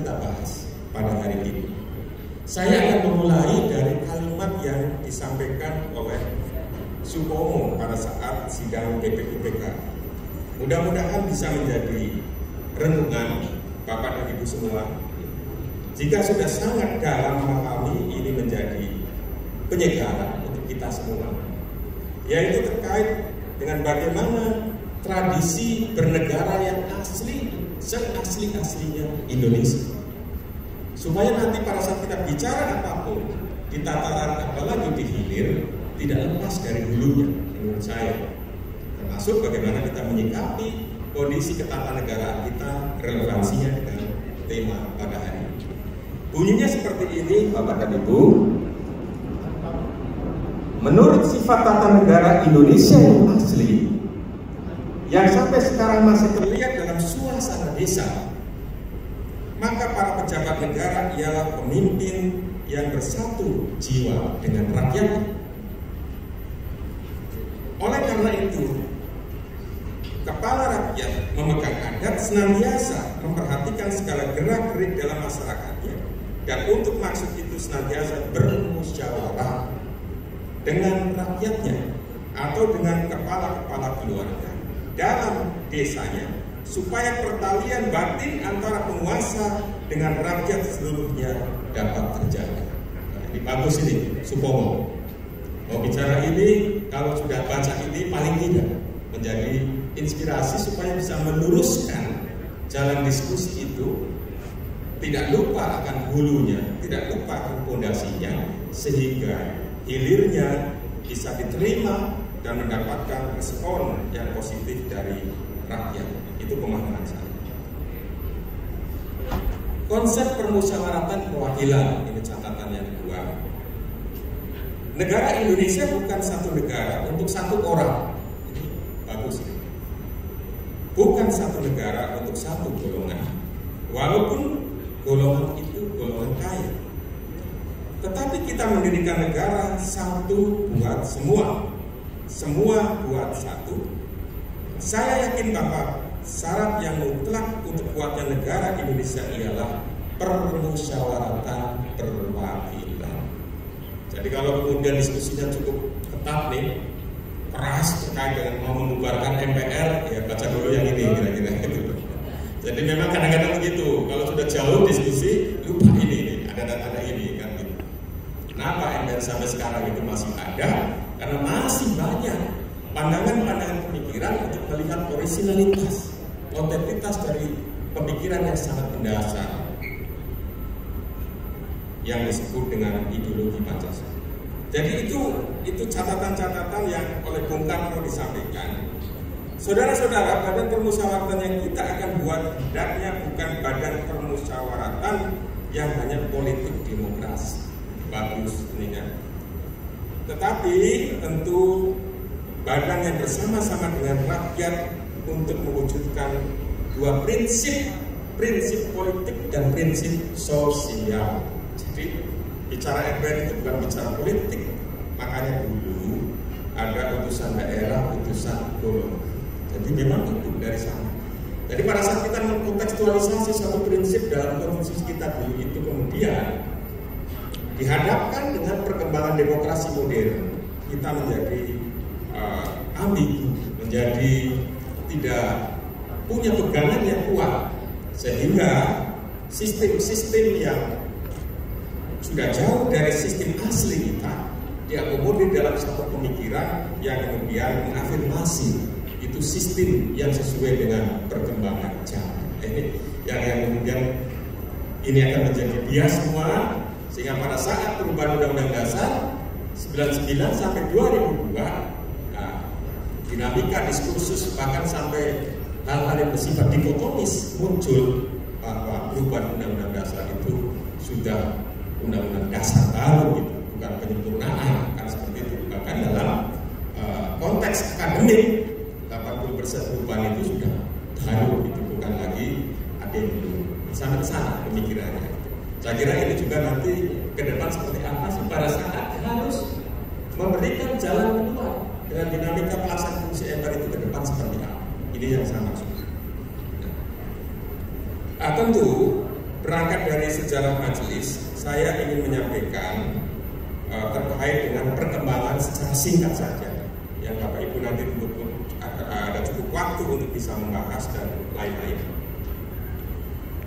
kita bahas pada hari ini. Saya akan memulai dari kalimat yang disampaikan oleh Supomo pada saat sidang BPUPK. Mudah-mudahan bisa menjadi renungan Bapak dan Ibu semua. Jika sudah sangat dalam memahami, ini menjadi penyegaran untuk kita semua, yaitu terkait dengan bagaimana tradisi bernegara yang asli, seasli-aslinya Indonesia. Supaya nanti pada saat kita bicara apapun di tataran apalagi di hilir, tidak lepas dari hulunya menurut saya. Termasuk bagaimana kita menyikapi kondisi ketatanegaraan kita, relevansinya dengan tema pada hari ini. Bunyinya seperti ini, Bapak dan Ibu. Menurut sifat tata negara Indonesia yang asli, yang sampai sekarang masih terlihat dalam suasana desa, maka para pejabat negara ialah pemimpin yang bersatu jiwa dengan rakyat. Oleh karena itu, kepala rakyat memegang adat senantiasa memperhatikan segala gerak-gerik dalam masyarakatnya, dan untuk maksud itu senantiasa bermusyawarah dengan rakyatnya atau dengan kepala-kepala keluarga dalam desanya, supaya pertalian batin antara penguasa dengan rakyat seluruhnya dapat terjaga. Nah, ini bagus ini, Supomo. Mau bicara ini, kalau sudah baca ini paling tidak menjadi inspirasi supaya bisa meluruskan jalan diskusi itu, tidak lupa akan hulunya, tidak lupa akan fondasinya, sehingga hilirnya bisa diterima dan mendapatkan respon yang positif dari rakyat. Itu pemahaman saya. Konsep permusyawaratan perwakilan, ini catatan yang kedua. Negara Indonesia bukan satu negara untuk satu orang. Ini bagus. Bukan satu negara untuk satu golongan. Walaupun golongan itu golongan kaya. Tetapi kita mendirikan negara satu buat semua. Semua buat satu. Saya yakin Bapak, syarat yang mutlak untuk kuatnya negara Indonesia ialah permusyawaratan perwakilan. Jadi kalau kemudian diskusinya cukup ketat nih, keras terkait dengan mau membubarkan MPR, ya baca dulu yang ini kira-kira gitu. Jadi memang kadang-kadang begitu, kalau sudah jauh diskusi, lupa ini ada ini kan gitu. Kenapa MPR sampai sekarang itu masih ada? Karena masih banyak pandangan-pandangan pemikiran untuk melihat originalitas, otentitas dari pemikiran yang sangat mendasar yang disebut dengan ideologi Pancasila. Jadi itu catatan-catatan yang oleh Bung Karno disampaikan. Saudara-saudara, badan permusyawaratan yang kita akan buat hendaknya bukan badan permusyawaratan yang hanya politik demokrasi. Bagus ini kan. Tetapi tentu badan yang bersama-sama dengan rakyat untuk mewujudkan dua prinsip politik dan prinsip sosial. Jadi bicara MPR itu bukan bicara politik. Makanya dulu ada utusan daerah, utusan golongan. Jadi memang itu dari sana. Jadi pada saat kita mengkontekstualisasi satu prinsip dalam konstitusi kita dulu itu, kemudian dihadapkan dengan perkembangan demokrasi modern, kita menjadi ambigu, menjadi tidak punya pegangan yang kuat, sehingga sistem-sistem yang sudah jauh dari sistem asli kita diakomodir dalam satu pemikiran yang kemudian mengafirmasi itu sistem yang sesuai dengan perkembangan zaman. Ini yang kemudian ini akan menjadi bias semua. Sehingga pada saat perubahan Undang-Undang Dasar 99 sampai 2002, dinamika diskursus bahkan sampai hal-hal yang bersifat dikotomis muncul, bahwa perubahan Undang-Undang Dasar itu sudah Undang-Undang Dasar baru gitu, bukan penyempurnaan, kan seperti itu. Bahkan dalam konteks akademik 80% perubahan itu sudah baru gitu, bukan lagi ada yang belum sampai ke sana pemikirannya. Saya kira ini juga nanti ke depan seperti apa sih pada saat harus memberikan jalan keluar dengan dinamika pelaksanaan fungsi MPR itu ke depan seperti apa. Ini yang saya maksudkan. Tentu berangkat dari sejarah majelis, saya ingin menyampaikan terkait dengan perkembangan secara singkat saja. Yang Bapak Ibu nanti ada cukup waktu untuk bisa membahas dan lain-lain.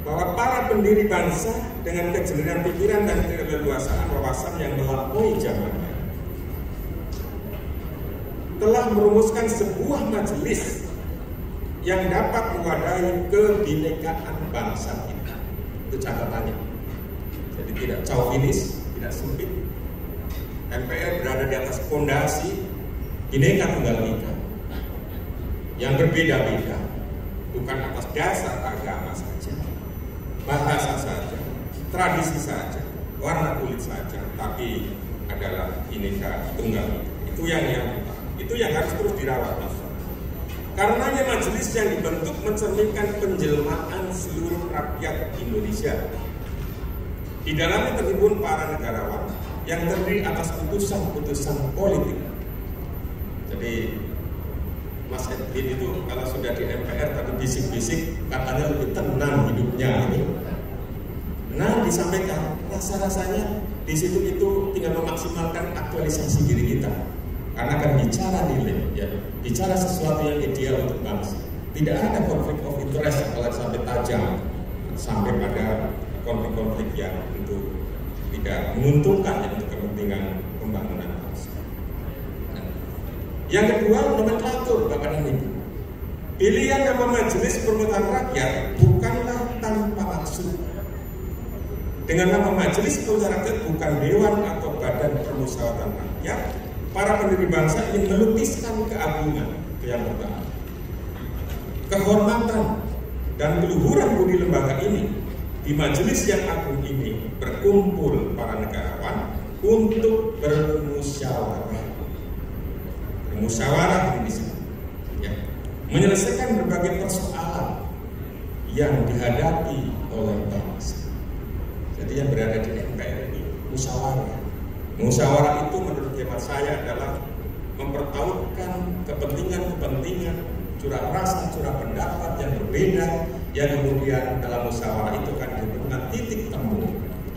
Bahwa para pendiri bangsa dengan kejeliran pikiran dan keleluasaan wawasan yang melampaui zamannya telah merumuskan sebuah majelis yang dapat mewadahi kebinekaan bangsa kita. Itu catatannya. Jadi tidak chauvinis, tidak sempit. MPR berada di atas fondasi Bhinneka Tunggal Ika yang berbeda-beda, bukan atas dasar agama saja, bahasa saja, tradisi saja, warna kulit saja, tapi adalah Bhinneka Tunggal Ika. Itu yang harus terus dirawat, Mas. Karenanya majelis yang dibentuk mencerminkan penjelmaan seluruh rakyat Indonesia. Di dalamnya terhimpun para negarawan yang terdiri atas putusan-putusan politik. Jadi Mas Edwin itu kalau sudah di MPR tadi bisik-bisik katanya lebih tenang hidupnya ini. Nah, disampaikan rasa-rasanya di situ itu tinggal memaksimalkan aktualisasi diri kita. Karena akan bicara nilai, ya, bicara sesuatu yang ideal untuk bangsa. Tidak ada konflik of interest kalau sampai tajam, sampai pada konflik-konflik yang itu tidak menguntungkan ya, untuk kepentingan pembangunan bangsa. Nah, yang kedua, nomenklatur Bapak dan Ibu. Pilihan nama Majelis Permukaan Rakyat bukanlah tanpa maksud. Dengan nama Majelis Permukaan Rakyat bukan Dewan atau Badan Permusyawaratan Rakyat, para pendiri bangsa ingin melukiskan keagungan yang pertama, kehormatan dan keluhuran budi lembaga ini. Di majelis yang agung ini berkumpul para negarawan untuk bermusyawarah. Bermusyawarah di sini, ya, menyelesaikan berbagai persoalan yang dihadapi oleh bangsa. Jadi yang berada di MPR ini musyawarah. Musyawarah itu menurut hemat saya adalah mempertautkan kepentingan-kepentingan, curah rasa, curah pendapat yang berbeda, yang kemudian dalam musyawarah itu akan ditemukan titik temu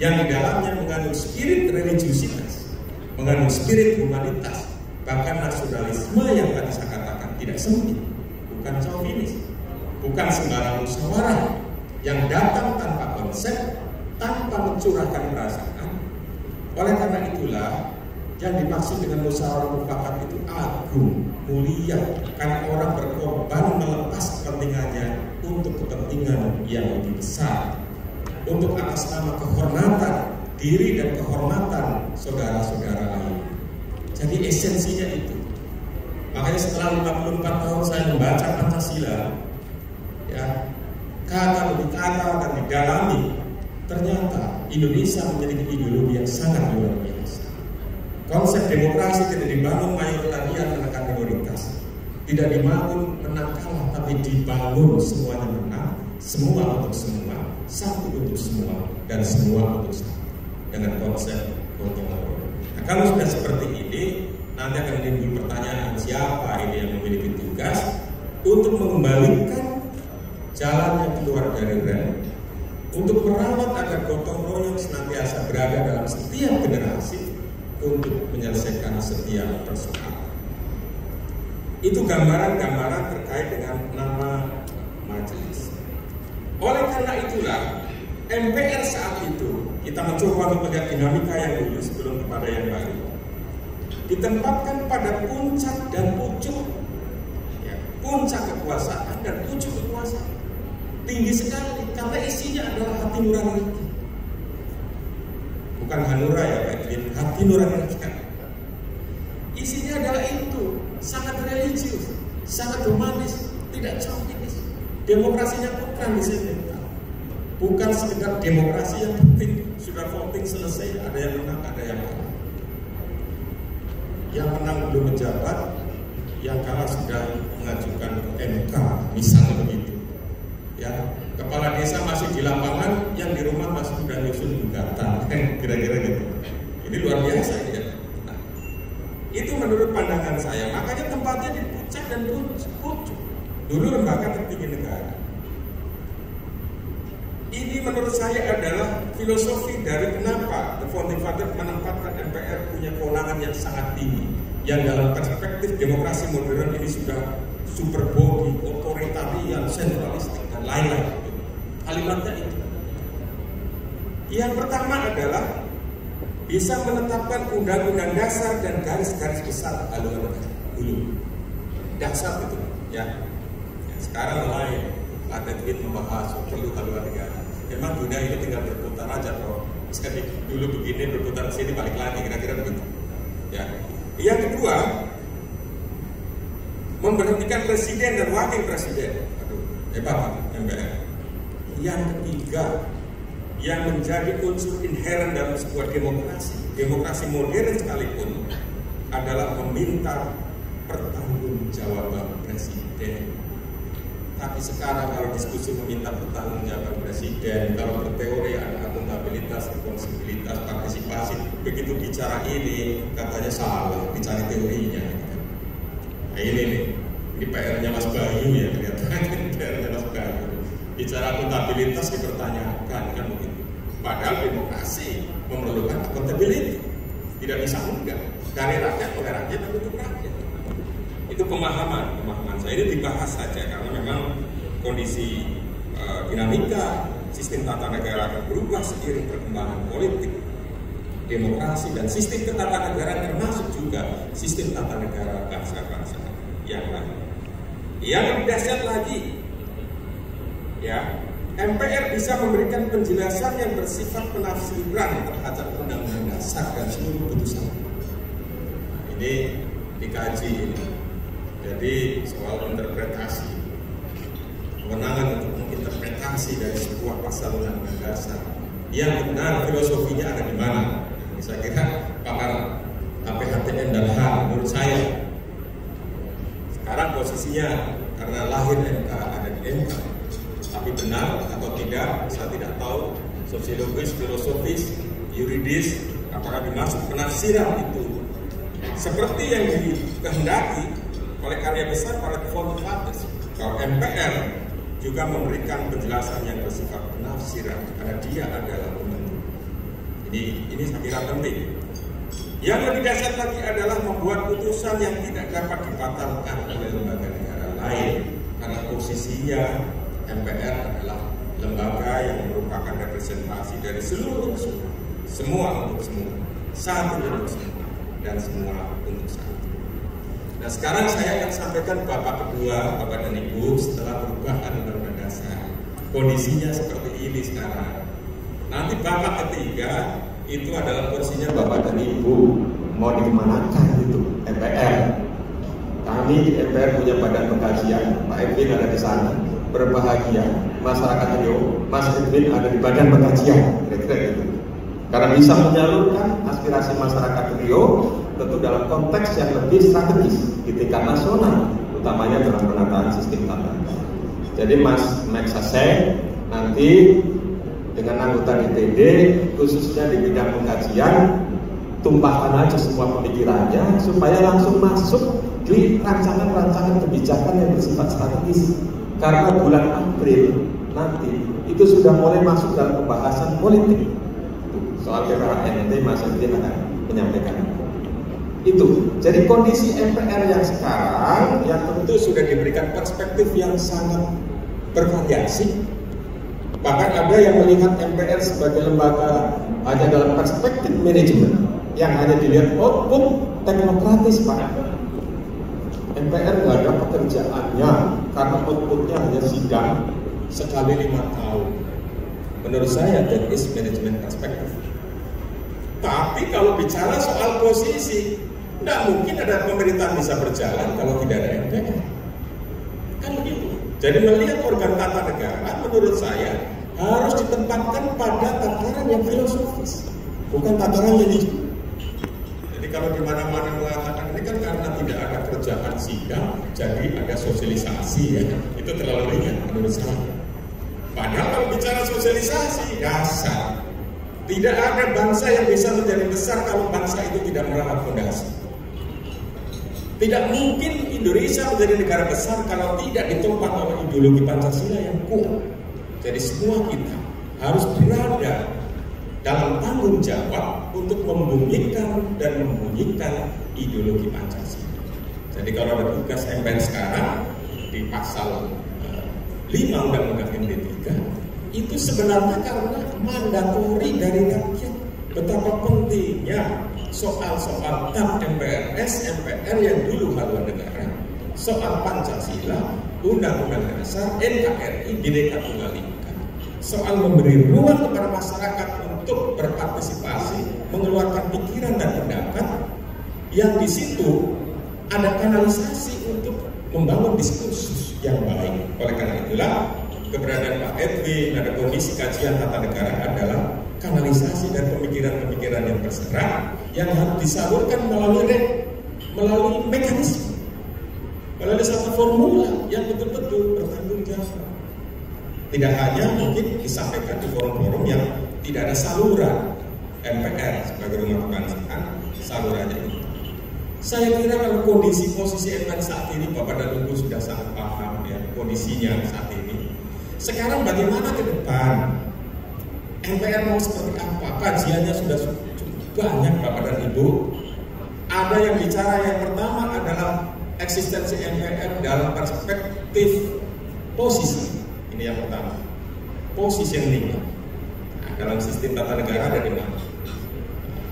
yang di dalamnya mengandung spirit religiusitas, mengandung spirit humanitas, bahkan nasionalisme yang tadi saya katakan tidak sempit, bukan chauvinis, bukan sembarang musyawarah yang datang tanpa konsep, tanpa mencurahkan perasaan. Oleh karena itulah yang dimaksud dengan musyawarah mufakat itu agung, mulia, karena orang berkorban melepas kepentingannya untuk kepentingan yang lebih besar, untuk atas nama kehormatan diri dan kehormatan saudara-saudara lain. Jadi esensinya itu. Makanya setelah 54 tahun saya membaca Pancasila, ya, kata demi kata dan didalami, ternyata Indonesia memiliki ideologi yang sangat luar biasa. Konsep demokrasi tidak dibangun mayoritarian menekan minoritas, tidak dibangun menang kalah, tapi dibangun semuanya menang, semua untuk semua, satu untuk semua, dan semua untuk satu, dengan konsep gotong royong. Nah, kalau sudah seperti ini, nanti akan timbul pertanyaan siapa ini yang memiliki tugas untuk mengembalikan jalan yang keluar dari rel, untuk merawat agar gotong royong senantiasa berada dalam setiap generasi untuk menyelesaikan setiap persoalan. Itu gambaran-gambaran terkait dengan nama majelis. Oleh karena itulah MPR saat itu kita mencoba untuk melihat dinamika yang dulu sebelum kepada yang baru, ditempatkan pada puncak dan pucuk, ya, puncak kekuasaan dan pucuk kekuasaan. Tinggi sekali karena isinya adalah hati nurani rakyat. Bukan hanura ya Pak Edwin, hati nurani rakyat. Isinya adalah itu, sangat religius, sangat humanis, tidak chauvinis. Demokrasinya bukan disental, bukan sekedar demokrasi yang penting sudah voting selesai, ada yang menang, ada yang kalah. Yang menang belum menjabat, yang kalah sudah mengajukan ke MK, misalnya begitu. Ya, kepala desa masih di lapangan, yang di rumah masih sudah nyusun gugatan, kira-kira gitu. Ini luar biasa ya. Nah, itu menurut pandangan saya. Makanya tempatnya di puncak dan pucuk. Dulu lembaga tertinggi negara. Ini menurut saya adalah filosofi dari kenapa The Founding Father menempatkan MPR punya kewenangan yang sangat tinggi, yang dalam perspektif demokrasi modern ini sudah super body, otoritarian, sentralistik, dan lain-lain. Kalimatnya itu. Yang pertama adalah bisa menetapkan undang-undang dasar dan garis-garis besar haluan negara dulu. Dasar itu, ya. Sekarang mulai Pak Edwin membahas perlu haluan negara. Memang dunia ini tinggal berputar aja, bro. Sekali dulu begini, berputar ke sini, balik lagi, kira-kira begitu. Ya. Yang kedua, memberhentikan presiden dan wakil presiden. Aduh, hebat MPR. Yang ketiga, yang menjadi unsur inherent dalam sebuah demokrasi modern sekalipun, adalah meminta pertanggungjawaban presiden. Tapi sekarang kalau diskusi meminta pertanggungjawaban presiden, kalau berteori ada akuntabilitas, responsibilitas, partisipasi, begitu bicara ini katanya salah, dicari teorinya. Nah ini nih, ini PR-nya Mas Bayu ya, kelihatan PR-nya Mas Bayu. Bicara akuntabilitas dipertanyakan, kan begitu. Padahal demokrasi memerlukan akuntabilitas, tidak bisa enggak. Dari rakyat oleh rakyat dan untuk rakyat. Itu pemahaman saya, ini dibahas saja karena memang kondisi dinamika sistem tata negara akan berubah seiring perkembangan politik, demokrasi, dan sistem ketatanegaraan termasuk juga sistem tata negara bangsa-bangsa yang lain. Yang lebih dahsyat lagi, ya, MPR bisa memberikan penjelasan yang bersifat penafsiran terhadap undang-undang dasar dan seluruh putusan. Ini dikaji ini. Jadi soal interpretasi, kewenangan untuk menginterpretasi dari sebuah pasal undang-undang dasar yang benar filosofinya ada di mana. Saya kira pakar KPHTN dan HAM menurut saya sekarang posisinya karena lahir MK ada di MK, tapi benar atau tidak saya tidak tahu, sosiologis, filosofis, yuridis, apakah dimaksud penafsiran itu seperti yang dikehendaki oleh karya besar para Founding Fathers. Kalau MPR juga memberikan penjelasan yang bersifat penafsiran karena dia adalah pembentuk. Ini saya kira penting. Yang lebih dahsyat lagi adalah membuat putusan yang tidak dapat dibatalkan oleh lembaga negara lain karena posisinya MPR adalah lembaga yang merupakan representasi dari seluruh unsur, semua untuk semua, satu untuk semua, dan semua untuk satu. Nah sekarang saya akan sampaikan Bapak kedua, Bapak dan Ibu, setelah perubahan undang-undang dasar, kondisinya seperti ini sekarang. Nanti Bapak ketiga itu adalah porsinya Bapak dan Ibu, mau dikemanakan itu MPR. Kami di MPR punya badan pengkajian, Pak Edwin ada di sana, berbahagia. Masyarakat Rio, Mas Edwin ada di badan pengkajian, kira-kira gitu. Karena bisa menyalurkan aspirasi masyarakat Rio tentu dalam konteks yang lebih strategis di tingkat nasional, utamanya dalam penataan sistem tata. Jadi Mas Meksase nanti dengan anggota DPD khususnya di bidang pengkajian, tumpahkan aja semua pemikirannya supaya langsung masuk di rancangan-rancangan kebijakan yang bersifat strategis. Karena bulan April nanti itu sudah mulai masuk dalam pembahasan politik. Soal GPHN nanti Mas Edwin akan menyampaikan itu. Jadi kondisi MPR yang sekarang yang tentu sudah diberikan perspektif yang sangat bervariasi. Bahkan ada yang melihat MPR sebagai lembaga hanya dalam perspektif manajemen yang hanya dilihat output teknokratis, Pak. MPR nggak ada pekerjaannya karena outputnya hanya sidang sekali 5 tahun. Menurut saya that is management perspektif. Tapi kalau bicara soal posisi, tidak mungkin ada pemerintahan bisa berjalan kalau tidak ada MPR. Kan begitu. Jadi melihat organ tata negara, menurut saya harus ditempatkan pada tataran yang filosofis, bukan tataran manajemen. Jadi kalau di mana-mana mengatakan ini kan karena tidak ada kerjaan sidang, jadi ada sosialisasi ya, itu terlalu ringan menurut saya. Padahal kalau bicara sosialisasi, dasar. Tidak ada bangsa yang bisa menjadi besar kalau bangsa itu tidak merawat fondasi. Tidak mungkin Indonesia menjadi negara besar kalau tidak ditopang oleh ideologi Pancasila yang kuat. Jadi semua kita harus berada dalam tanggung jawab untuk membumikan dan membunyikan ideologi Pancasila. Jadi kalau ada tugas MPR sekarang di pasal 5 Undang-Undang MD3 itu sebenarnya karena mandatori dari rakyat. Betapa pentingnya soal-soal TAP MPRS, MPR yang dulu haluan negara, soal Pancasila, Undang-Undang Dasar, NKRI, Bhinneka Tunggal Ika, soal memberi ruang kepada masyarakat untuk berpartisipasi, mengeluarkan pikiran dan pendapat, yang di situ ada kanalisasi untuk membangun diskursus yang baik. Oleh karena itulah keberadaan Pak Edwin, ada Komisi Kajian Tata Negara adalah kanalisasi dan pemikiran-pemikiran yang terserah yang harus disalurkan melalui mekanisme, melalui satu formula yang betul-betul bertanggung jawab. Tidak hanya mungkin disampaikan di forum-forum yang tidak ada saluran MPR sebagai rumah kebangsaan, salurannya itu. Saya kira kalau kondisi posisi MPR saat ini, Bapak dan Ibu sudah sangat paham ya kondisinya saat ini. Sekarang bagaimana ke depan? MPR mau seperti apa? Kajiannya sudah banyak Bapak dan Ibu. Ada yang bicara, yang pertama adalah eksistensi MPR dalam perspektif posisi. Ini yang pertama, positioning. Nah, dalam sistem tata negara ada di mana?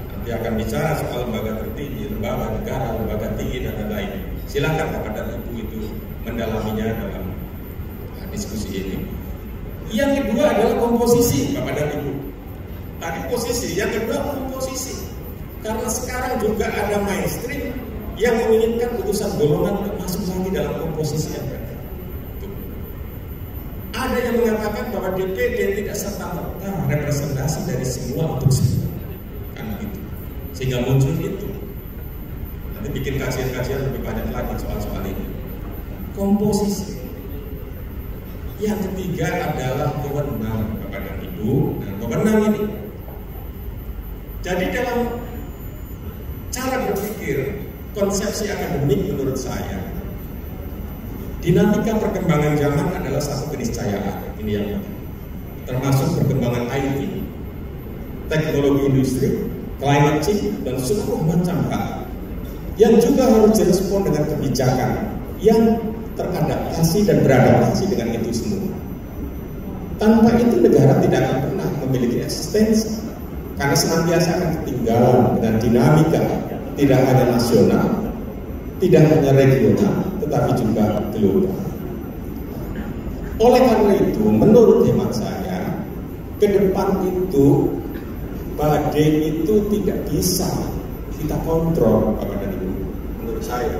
Nanti akan bicara soal lembaga tertinggi, lembaga negara, lembaga tinggi dan lain-lain. Silakan Bapak dan Ibu itu mendalaminya dalam diskusi ini. Yang kedua adalah komposisi Bapak dan Ibu. Tadi posisi, yang kedua komposisi. Karena sekarang juga ada mainstream yang menginginkan putusan golongan untuk masuk lagi dalam komposisi MPR. Ada yang mengatakan bahwa DPD tidak serta-merta representasi dari semua untuk semua, kan begitu. Sehingga muncul itu. Nanti bikin kajian-kajian lebih banyak lagi soal-soal ini. Komposisi. Yang ketiga adalah wewenang Bapak dan Ibu. Nah, wewenang ini. Jadi dalam cara berpikir konsepsi akademik menurut saya, dinamika perkembangan zaman adalah satu keniscayaan. Ini yang penting. Termasuk perkembangan IT, teknologi industri, climate change, dan seluruh macam hal yang juga harus direspon dengan kebijakan yang teradaptasi dan beradaptasi dengan itu semua. Tanpa itu negara tidak akan pernah memiliki eksistensi, karena senantiasa akan ketinggalan dengan dinamika tidak hanya nasional, tidak hanya regional, tetapi juga global. Oleh karena itu, menurut hemat saya, ke depan itu badai itu tidak bisa kita kontrol, Bapak dan Ibu. Menurut saya,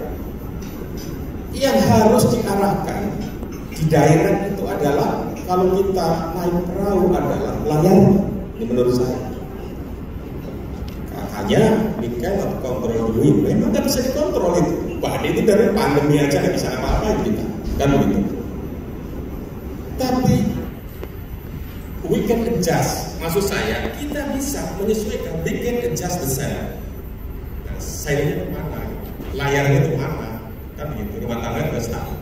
yang harus diarahkan di daerah itu adalah kalau kita naik perahu adalah layar. Ini menurut saya. Hanya Mikael atau kontrol dulu, memang nggak bisa dikontrol itu. Badai itu dari pandemi aja nggak bisa apa-apa kita, kan begitu. Tapi we can adjust. Maksud saya kita bisa menyesuaikan. We can adjust the sail. Nah, sailnya kemana? Layarnya itu mana? Kan begitu. Rumah tangga juga sama.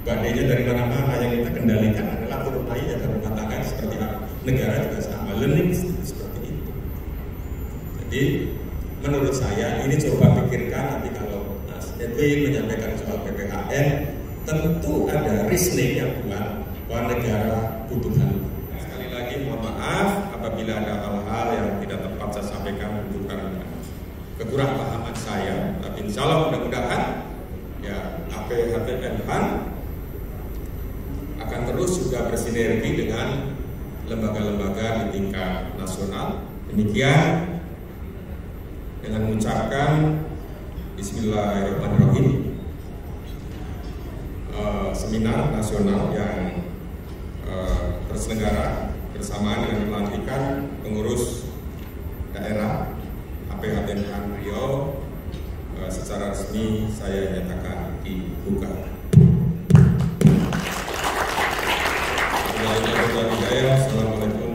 Badainya dari mana-mana, yang kita kendalikan adalah turunannya dari rumah tangga seperti apa. Negara juga sama. Learning seperti itu. Jadi menurut saya ini coba pikirkan nanti kalau Mas Edwin menyampaikan soal PPHN, tentu ada reasoning yang kuat bahwa negara butuh hal. Sekali lagi mohon maaf apabila ada hal-hal yang tidak tepat saya sampaikan itu karena kekurangpahaman saya. Tapi insya Allah mudah-mudahan ya APHTN akan terus juga bersinergi dengan lembaga-lembaga di tingkat nasional. Demikian dengan mengucapkan Bismillahirrahmanirrahim, seminar nasional yang terselenggara bersamaan dengan pelantikan pengurus daerah APHTN Riau secara resmi saya nyatakan dibuka. Assalamualaikum